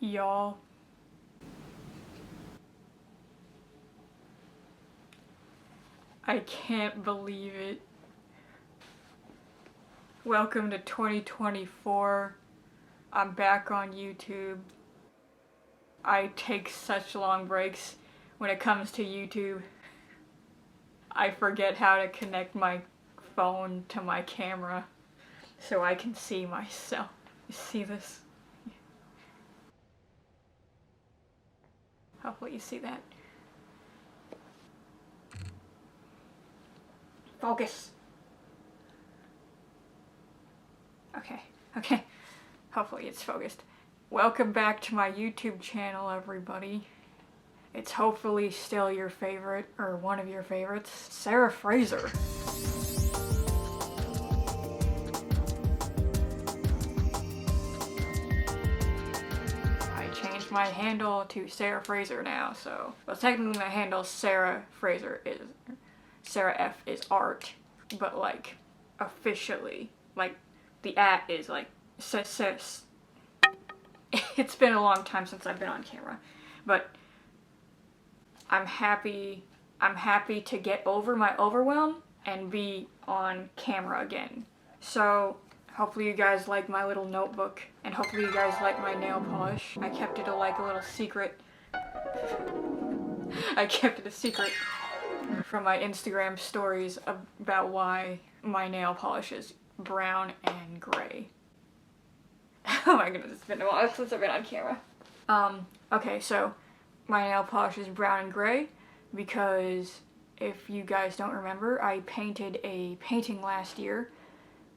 Y'all, I can't believe it. Welcome to 2024. I'm back on YouTube. I take such long breaks when it comes to YouTube. I forget how to connect my phone to my camera so I can see myself. You see this? Hopefully you see that. Focus. Okay. Hopefully it's focused. Welcome back to my YouTube channel, everybody. It's hopefully still your favorite, or one of your favorites, Sarah Fraser. My handle to Sarah Fraser now, so well technically my handle Sarah Fraser is Sarah F is art, but like officially like the @ is like it's been a long time since I've been on camera, but I'm happy to get over my overwhelm and be on camera again. So hopefully you guys like my little notebook, and hopefully you guys like my nail polish. I kept it a little secret. I kept it a secret from my Instagram stories about why my nail polish is brown and gray. Oh my goodness, it's been a while since I've been on camera. Okay, so my nail polish is brown and gray because if you guys don't remember, I painted a painting last year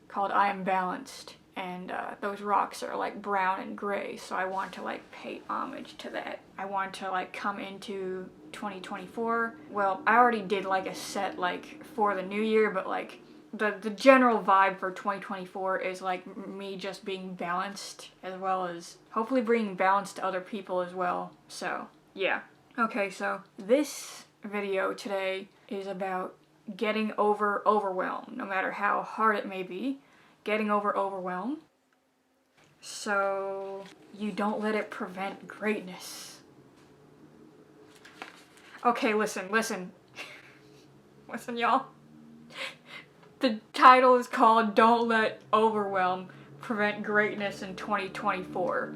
called I Am Balanced, and those rocks are like brown and gray, so I want to like pay homage to that. I want to like come into 2024. Well, I already did like a set like for the new year, but like the general vibe for 2024 is like me just being balanced, as well as hopefully bringing balance to other people as well. So yeah. Okay, so this video today is about getting over overwhelm, no matter how hard it may be, getting over overwhelm so you don't let it prevent greatness. Okay, listen, y'all. The title is called Don't Let Overwhelm Prevent Greatness in 2024.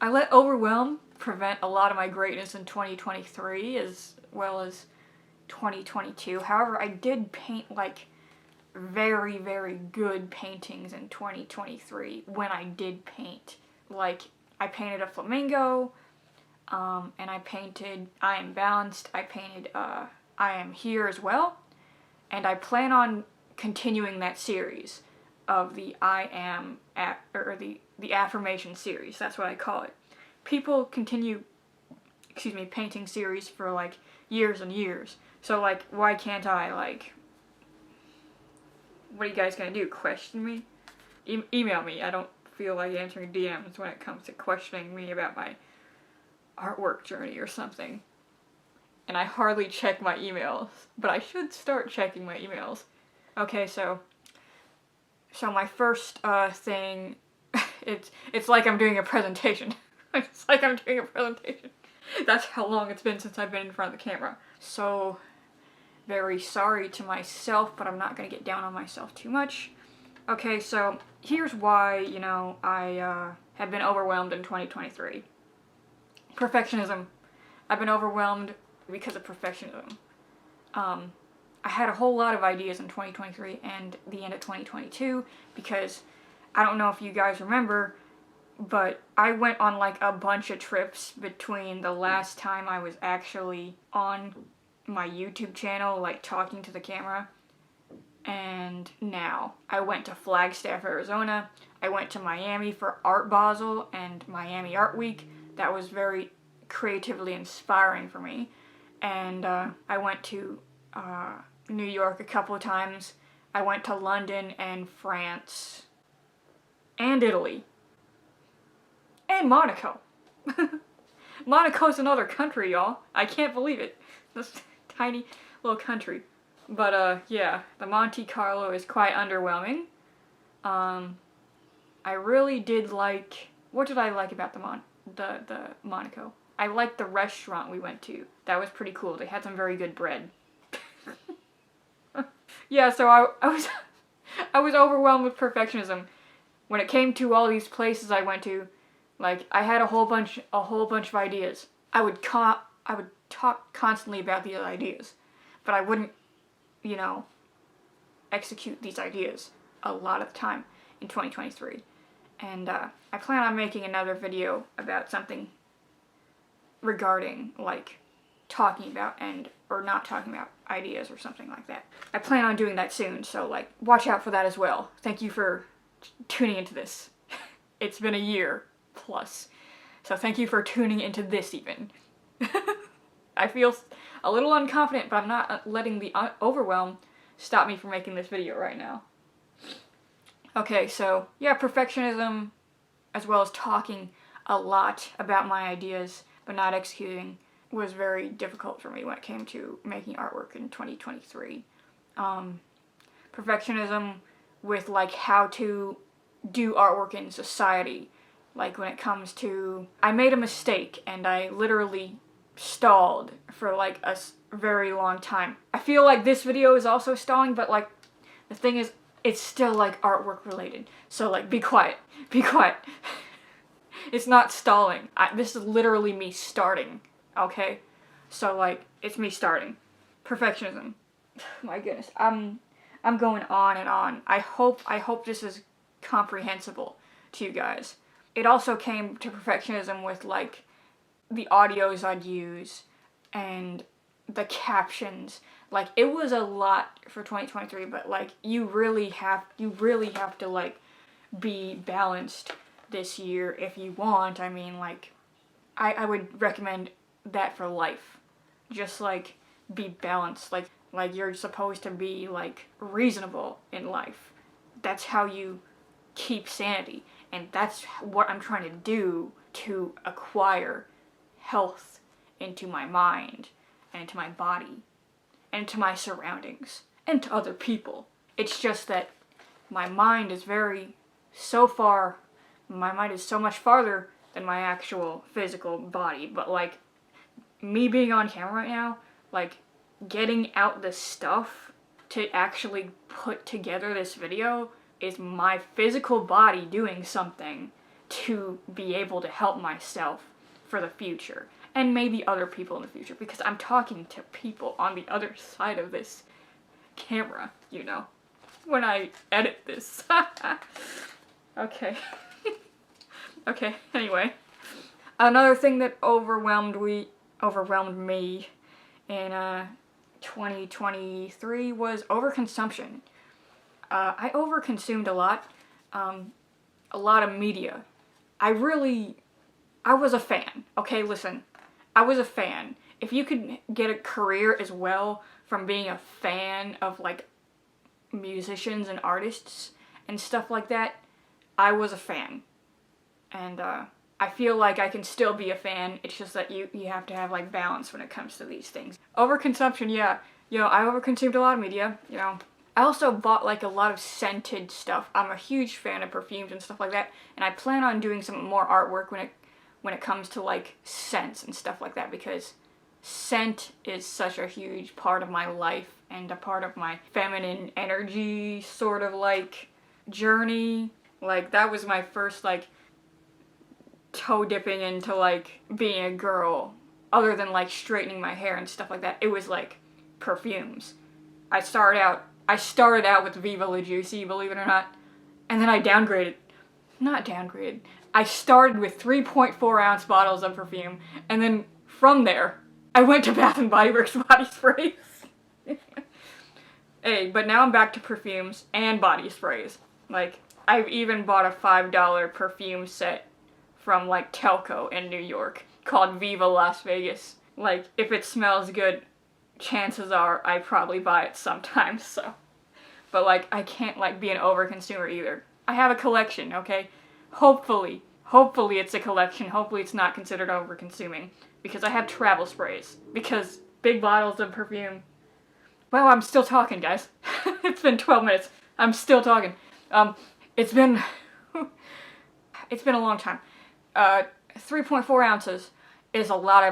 I let overwhelm prevent a lot of my greatness in 2023 as well as 2022. However, I did paint like very, very good paintings in 2023 when I did paint. Like, I painted a flamingo, and I painted I Am Balanced, I painted I Am Here as well, and I plan on continuing that series of the the affirmation series. That's what I call it. People continue, painting series for like years and years. So like, why can't I? Like, what are you guys gonna do? Question me? Email me. I don't feel like answering DMs when it comes to questioning me about my artwork journey or something. And I hardly check my emails, but I should start checking my emails. Okay, so my first thing, it's like I'm doing a presentation. It's like I'm doing a presentation. That's how long it's been since I've been in front of the camera. So, very sorry to myself, but I'm not going to get down on myself too much. Okay, so here's why, I have been overwhelmed in 2023. Perfectionism. I've been overwhelmed because of perfectionism. I had a whole lot of ideas in 2023 and the end of 2022 because I don't know if you guys remember, but I went on like a bunch of trips between the last time I was actually on my YouTube channel, like talking to the camera, and now. I went to Flagstaff, Arizona. I went to Miami for Art Basel and Miami Art Week. That was very creatively inspiring for me. And I went to New York a couple of times. I went to London and France and Italy. And Monaco. Monaco's another country, y'all. I can't believe it. This tiny little country. But, yeah, the Monte Carlo is quite I really did like... What did I like about the Monaco. I liked the restaurant we went to. That was pretty cool. They had some very good bread. Yeah, so I was overwhelmed with perfectionism. When it came to all these places I went to, like, I had a whole bunch of ideas. I would talk constantly about these ideas, but I wouldn't, you know, execute these ideas a lot of the time in 2023. And I plan on making another video about something regarding, like, talking about or not talking about ideas or something like that. I plan on doing that soon, so, like, watch out for that as well. Thank you for tuning into this. It's been a year plus, so thank you for tuning into this even. I feel a little unconfident, but I'm not letting the overwhelm stop me from making this video right now. Okay, so yeah, perfectionism, as well as talking a lot about my ideas but not executing, was very difficult for me when it came to making artwork in 2023. Perfectionism with, like, how to do artwork in society. Like, when it comes to, I made a mistake and I literally stalled for, like, a very long time. I feel like this video is also stalling, but, like, the thing is, it's still, like, artwork related. So, like, be quiet. Be quiet. It's not stalling. This is literally me starting, okay? So, like, it's me starting. Perfectionism. My goodness. I'm going on and on. I hope this is comprehensible to you guys. It also came to perfectionism with, like, the audios I'd use and the captions. Like, it was a lot for 2023, but, like, you really have to, like, be balanced this year if you want. I mean, like, I would recommend that for life. Just, like, be balanced. Like you're supposed to be, like, reasonable in life. That's how you keep sanity. And that's what I'm trying to do to acquire health into my mind and into my body and to my surroundings and to other people. It's just that my mind is so much farther than my actual physical body. But, like, me being on camera right now, like, getting out the stuff to actually put together this video is my physical body doing something to be able to help myself for the future. And maybe other people in the future, because I'm talking to people on the other side of this camera, you know, when I edit this. Okay. Okay, anyway. Another thing that overwhelmed me in 2023 was overconsumption. I overconsumed a lot of media. I was a fan. Okay, listen. I was a fan. If you could get a career as well from being a fan of, like, musicians and artists and stuff like that, I was a fan. And I feel like I can still be a fan. It's just that you have to have, like, balance when it comes to these things. Overconsumption, yeah. You know, I overconsumed a lot of media, you know. I also bought, like, a lot of scented stuff. I'm a huge fan of perfumes and stuff like that, and I plan on doing some more artwork when it comes to, like, scents and stuff like that, because scent is such a huge part of my life and a part of my feminine energy sort of, like, journey. Like, that was my first, like, toe dipping into, like, being a girl, other than, like, straightening my hair and stuff like that. It was, like, perfumes. I started out with Viva La Juicy, believe it or not, and then I I started with 3.4 ounce bottles of perfume, and then from there, I went to Bath & Body Works body sprays. Hey, but now I'm back to perfumes and body sprays. Like, I've even bought a $5 perfume set from, like, Telco in New York called Viva Las Vegas. Like, if it smells good, chances are I probably buy it sometimes, so. But, like, I can't, like, be an overconsumer either. I have a collection, okay? Hopefully it's a collection. Hopefully it's not considered overconsuming. Because I have travel sprays. Because big bottles of perfume. Well, I'm still talking, guys. It's been 12 minutes. I'm still talking. It's been a long time. 3.4 ounces is a lot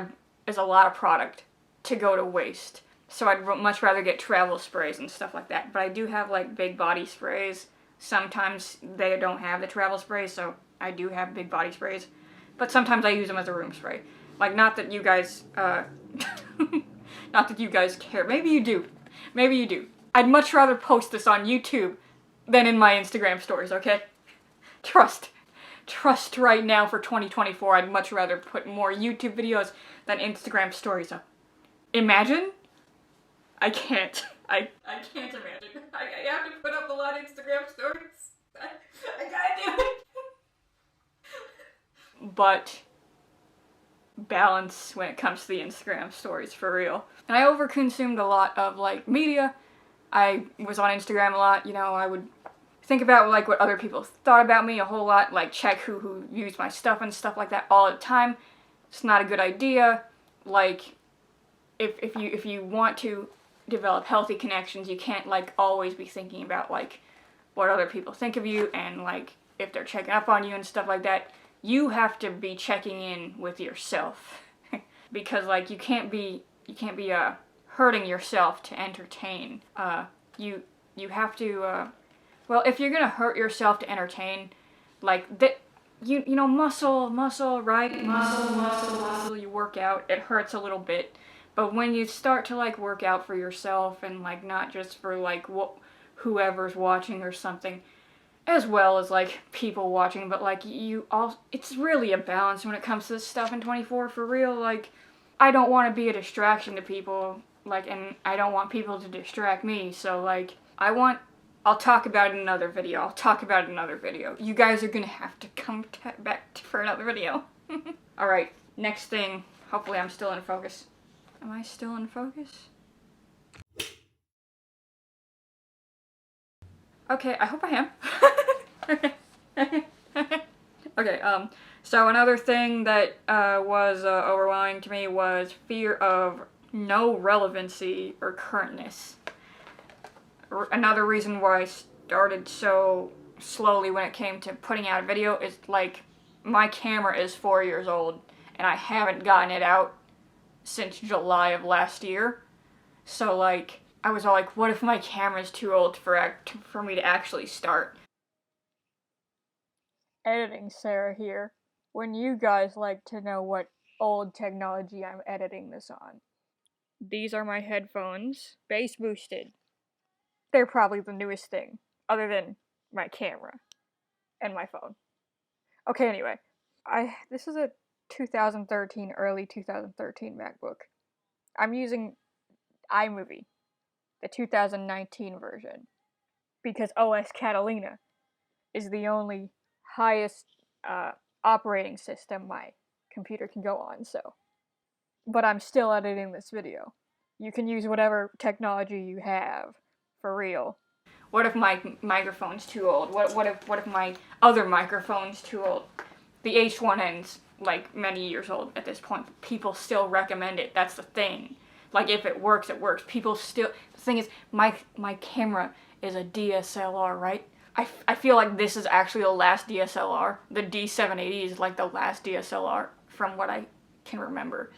of product to go to waste. So I'd much rather get travel sprays and stuff like that. But I do have like big body sprays. Sometimes they don't have the travel sprays, so I do have big body sprays. But sometimes I use them as a room spray. Like, not that you guys, not that you guys care. Maybe you do. Maybe you do. I'd much rather post this on YouTube than in my Instagram stories, okay? Trust right now for 2024, I'd much rather put more YouTube videos than Instagram stories up. Imagine? I can't. I can't imagine. I have to put up a lot of Instagram stories. I gotta do it. But balance when it comes to the Instagram stories, for real. And I overconsumed a lot of like media. I was on Instagram a lot, you know, I would think about like what other people thought about me a whole lot, like check who used my stuff and stuff like that all the time. It's not a good idea. Like, if you want to develop healthy connections, you can't like always be thinking about like what other people think of you and like if they're checking up on you and stuff like that. You have to be checking in with yourself because like you can't be hurting yourself to entertain. You have to well, if you're gonna hurt yourself to entertain, like that, you know, muscle, right? Muscle. You work out, it hurts a little bit, but when you start to like work out for yourself and like not just for like whoever's watching or something, as well as like people watching, but like it's really a balance when it comes to this stuff in 24, for real. Like, I don't want to be a distraction to people, like, and I don't want people to distract me, so like, I'll talk about it in another video. You guys are gonna have to come back for another video. Alright, next thing. Hopefully I'm still in focus. Am I still in focus? Okay, I hope I am. Okay, so another thing that was overwhelming to me was fear of no relevancy or currentness. Another reason why I started so slowly when it came to putting out a video is like my camera is 4 years old and I haven't gotten it out since July of last year. So like I was all like, what if my camera's too old for me to actually start? Editing Sarah here. When you guys like to know what old technology I'm editing this on. These are my headphones, bass boosted. They're probably the newest thing, other than my camera and my phone. Okay, anyway. This is a 2013, early 2013 MacBook. I'm using iMovie, the 2019 version, because OS Catalina is the only highest operating system my computer can go on, so. But I'm still editing this video. You can use whatever technology you have. For real. What if my microphone's too old? What if my other microphone's too old? The H1N's like many years old at this point. People still recommend it. That's the thing. Like if it works, it works. People still. The thing is, my camera is a DSLR, right? I feel like this is actually the last DSLR. The D780 is like the last DSLR from what I can remember.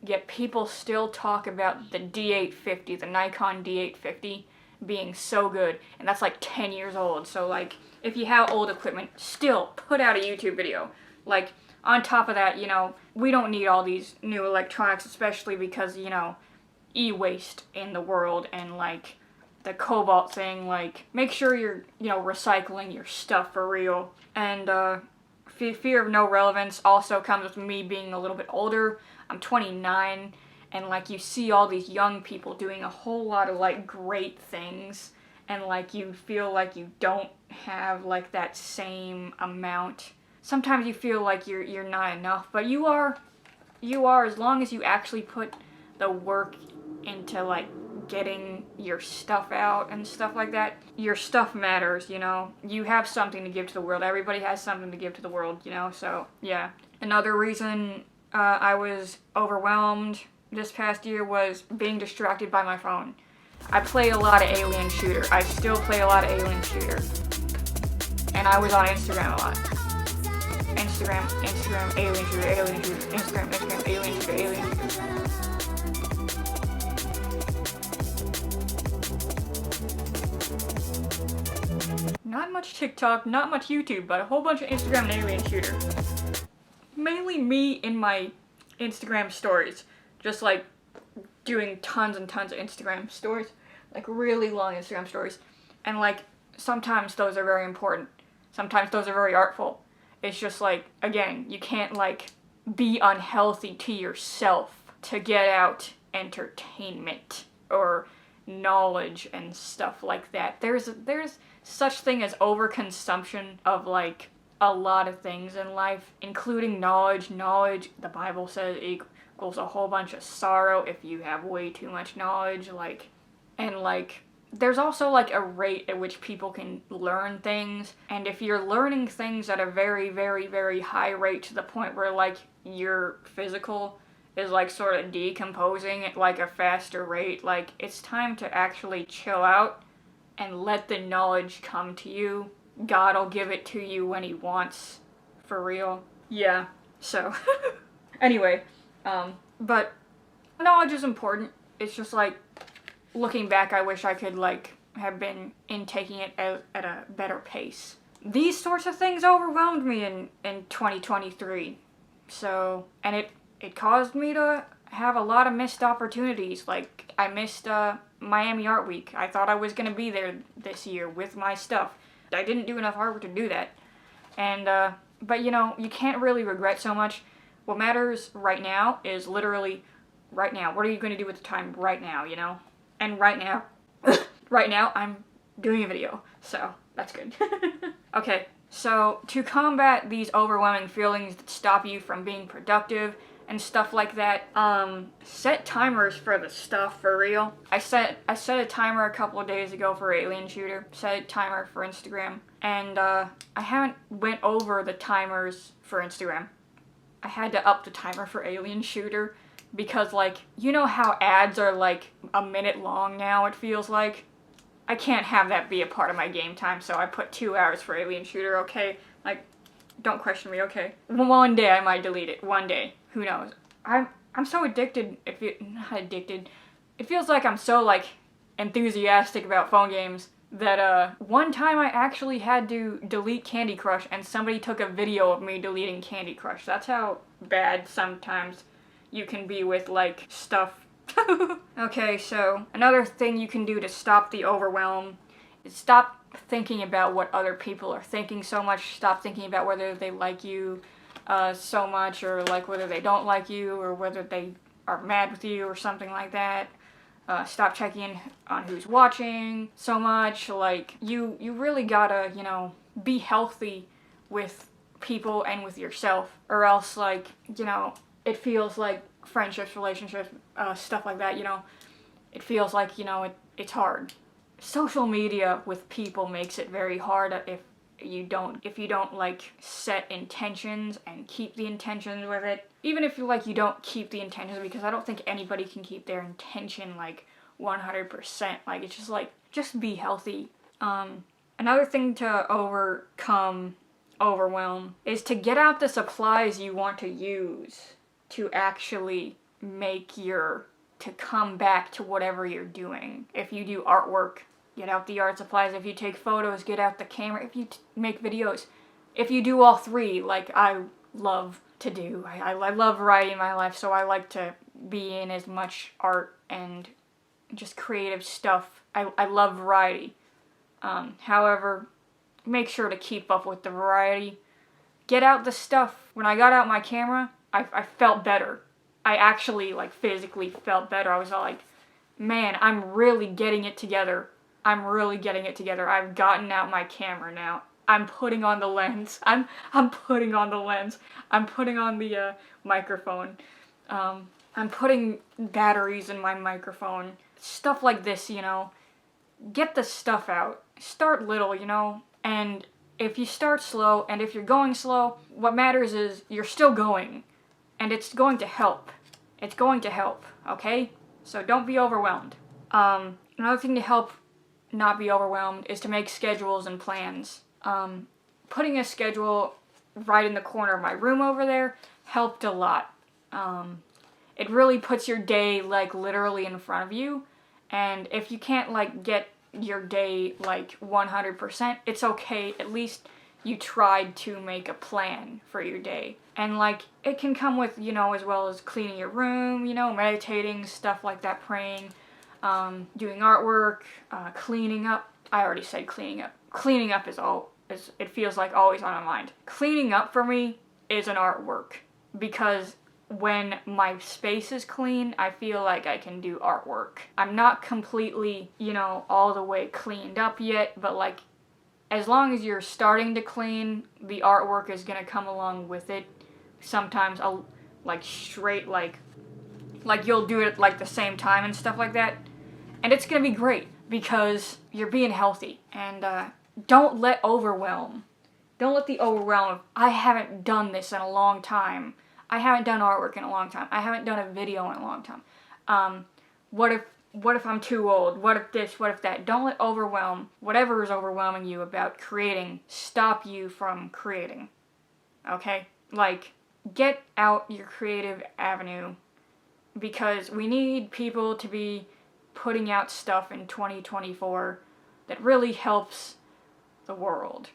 Yet people still talk about the D850, the Nikon D850. Being so good, and that's like 10 years old. So like if you have old equipment, still put out a YouTube video. Like on top of that, you know, we don't need all these new electronics, especially because, you know, e-waste in the world and like the cobalt thing. Like make sure you're, you know, recycling your stuff for real. And fear of no relevance also comes with me being a little bit older. I'm 29. And, like, you see all these young people doing a whole lot of, like, great things. And, like, you feel like you don't have, like, that same amount. Sometimes you feel like you're not enough. But you are as long as you actually put the work into, like, getting your stuff out and stuff like that. Your stuff matters, you know. You have something to give to the world. Everybody has something to give to the world, you know. So, yeah. Another reason I was overwhelmed this past year was being distracted by my phone. I play a lot of Alien Shooter. I still play a lot of Alien Shooter. And I was on Instagram a lot. And Instagram, alien shooter, Instagram, alien shooter. Not much TikTok, not much YouTube, but a whole bunch of Instagram and alien shooter. Mainly me in my Instagram stories, just like doing tons and tons of Instagram stories, like really long Instagram stories, and like sometimes those are very important, sometimes those are very artful. It's just like, again, you can't like be unhealthy to yourself to get out entertainment or knowledge and stuff like that. There's such thing as overconsumption of like a lot of things in life, including knowledge. Knowledge, the Bible says, equals a whole bunch of sorrow if you have way too much knowledge, like, and like there's also like a rate at which people can learn things, and if you're learning things at a very, very, very high rate to the point where like your physical is like sort of decomposing at like a faster rate, like it's time to actually chill out and let the knowledge come to you. God will give it to you when he wants, for real. Yeah, so anyway, but knowledge is important. It's just like, looking back, I wish I could like have been intaking it at a better pace. These sorts of things overwhelmed me in 2023. So, and it caused me to have a lot of missed opportunities. Like, I missed Miami Art Week. I thought I was gonna be there this year with my stuff. I didn't do enough artwork to do that. And, but you know, you can't really regret so much. What matters right now is literally right now. What are you gonna do with the time right now, you know? And right now, I'm doing a video, so that's good. Okay, so to combat these overwhelming feelings that stop you from being productive and stuff like that, set timers for the stuff, for real. I set a timer a couple of days ago for Alien Shooter, set a timer for Instagram, and I haven't went over the timers for Instagram. I had to up the timer for Alien Shooter, because like, you know how ads are like a minute long now, it feels like? I can't have that be a part of my game time, so I put 2 hours for Alien Shooter, okay? Like, don't question me, okay? One day I might delete it, one day. Who knows? I'm so addicted, not addicted, it feels like I'm so like enthusiastic about phone games that one time I actually had to delete Candy Crush and somebody took a video of me deleting Candy Crush. That's how bad sometimes you can be with like stuff. Okay, so another thing you can do to stop the overwhelm is stop thinking about what other people are thinking so much. Stop thinking about whether they like you so much, or like whether they don't like you, or whether they are mad with you or something like that. Stop checking on who's watching so much. Like, you really gotta, you know, be healthy with people and with yourself, or else, like, you know, it feels like friendships, relationships, stuff like that, you know, it feels like, you know, it's hard. Social media with people makes it very hard if you don't like set intentions and keep the intentions with it. Even if you don't keep the intentions, because I don't think anybody can keep their intention like 100%. Like, it's just like, just be healthy. Another thing to overcome overwhelm is to get out the supplies you want to use to actually to come back to whatever you're doing. If you do artwork, get out the art supplies. If you take photos, get out the camera. If you make videos, if you do all three, like I love to do. I love variety in my life, so I like to be in as much art and just creative stuff. I love variety. However, make sure to keep up with the variety. Get out the stuff. When I got out my camera, I felt better. I actually, like, physically felt better. I was all like, man, I'm really getting it together. I'm really getting it together. I've gotten out my camera now. I'm putting on the lens. I'm putting on the lens. I'm putting on the microphone. I'm putting batteries in my microphone. Stuff like this, you know. Get the stuff out. Start little, you know. And if you start slow, and if you're going slow, what matters is you're still going. And it's going to help. It's going to help, okay? So don't be overwhelmed. Another thing to help not be overwhelmed is to make schedules and plans. Putting a schedule right in the corner of my room over there helped a lot. It really puts your day like literally in front of you, and if you can't like get your day like 100%, it's okay. At least you tried to make a plan for your day. And like it can come with, you know, as well as cleaning your room, you know, meditating, stuff like that, praying, doing artwork, cleaning up. I already said cleaning up. Cleaning up is it feels like always on my mind. Cleaning up for me is an artwork, because when my space is clean, I feel like I can do artwork. I'm not completely, you know, all the way cleaned up yet, but like as long as you're starting to clean, the artwork is gonna come along with it. Sometimes I'll like straight like you'll do it at like the same time and stuff like that. And it's gonna be great because you're being healthy. And don't let overwhelm. Don't let the overwhelm of, I haven't done this in a long time. I haven't done artwork in a long time. I haven't done a video in a long time. What if I'm too old? What if this? What if that? Don't let overwhelm, whatever is overwhelming you about creating, stop you from creating. Okay? Like, get out your creative avenue, because we need people to be putting out stuff in 2024 that really helps the world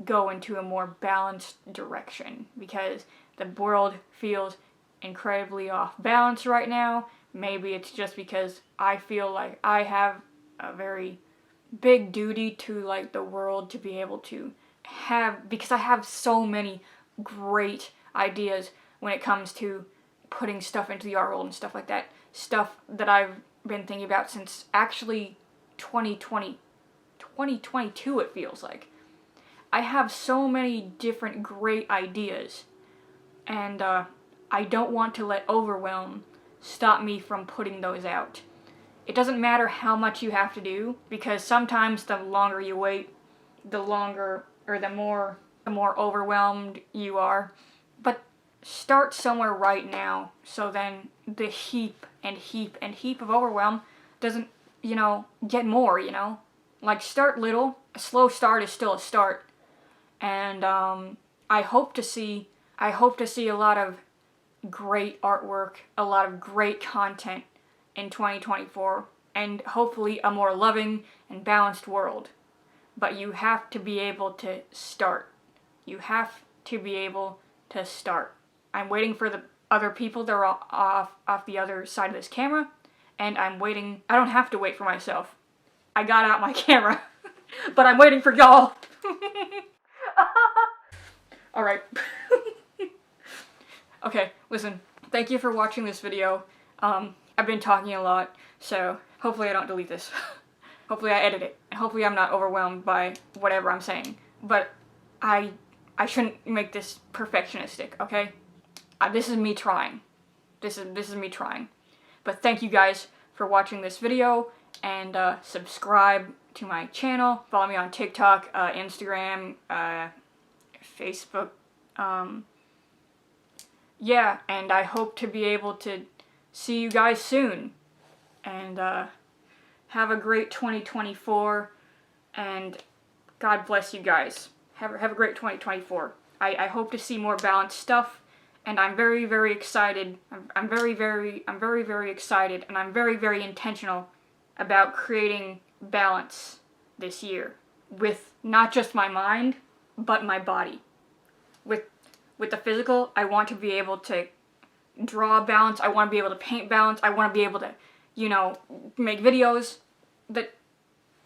go into a more balanced direction, because the world feels incredibly off balance right now. Maybe it's just because I feel like I have a very big duty to like the world to be able to have, because I have so many great ideas when it comes to putting stuff into the art world and stuff like that. Stuff that I've been thinking about since actually 2022 it feels like. I have so many different great ideas, and I don't want to let overwhelm stop me from putting those out. It doesn't matter how much you have to do, because sometimes the longer you wait, the longer or the more overwhelmed you are. But start somewhere right now, so then the heap and heap and heap of overwhelm doesn't, you know, get more, you know? Like, start little. A slow start is still a start. And I hope to see a lot of great artwork, a lot of great content in 2024, and hopefully a more loving and balanced world. But you have to be able to start. You have to be able to start. I'm waiting for the other people that are off the other side of this camera, and I'm waiting. I don't have to wait for myself. I got out my camera, but I'm waiting for y'all. Alright. Okay, listen, thank you for watching this video. I've been talking a lot, so hopefully I don't delete this. Hopefully I edit it, and hopefully I'm not overwhelmed by whatever I'm saying. But I shouldn't make this perfectionistic, okay? This is me trying. This is me trying. But thank you guys for watching this video, and subscribe to my channel. Follow me on TikTok, Instagram, Facebook. Yeah, and I hope to be able to see you guys soon. And have a great 2024, and God bless you guys. Have a great 2024. I hope to see more balanced stuff, and I'm very, very excited. I'm very, very excited, and I'm very, very intentional about creating balance this year with not just my mind, but my body. With the physical, I want to be able to draw balance. I want to be able to paint balance. I want to be able to, you know, make videos that,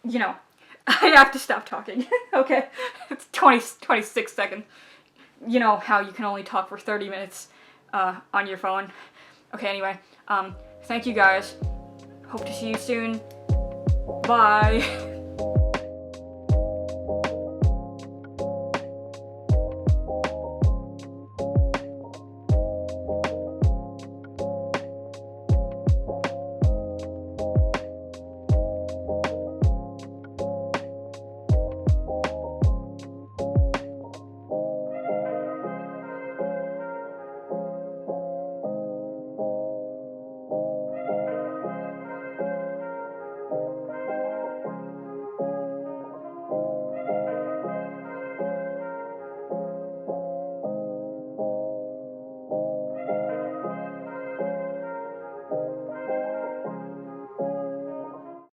you know, I have to stop talking. Okay? It's 26 seconds. You know how you can only talk for 30 minutes on your phone. Okay, anyway, thank you guys. Hope to see you soon. Bye.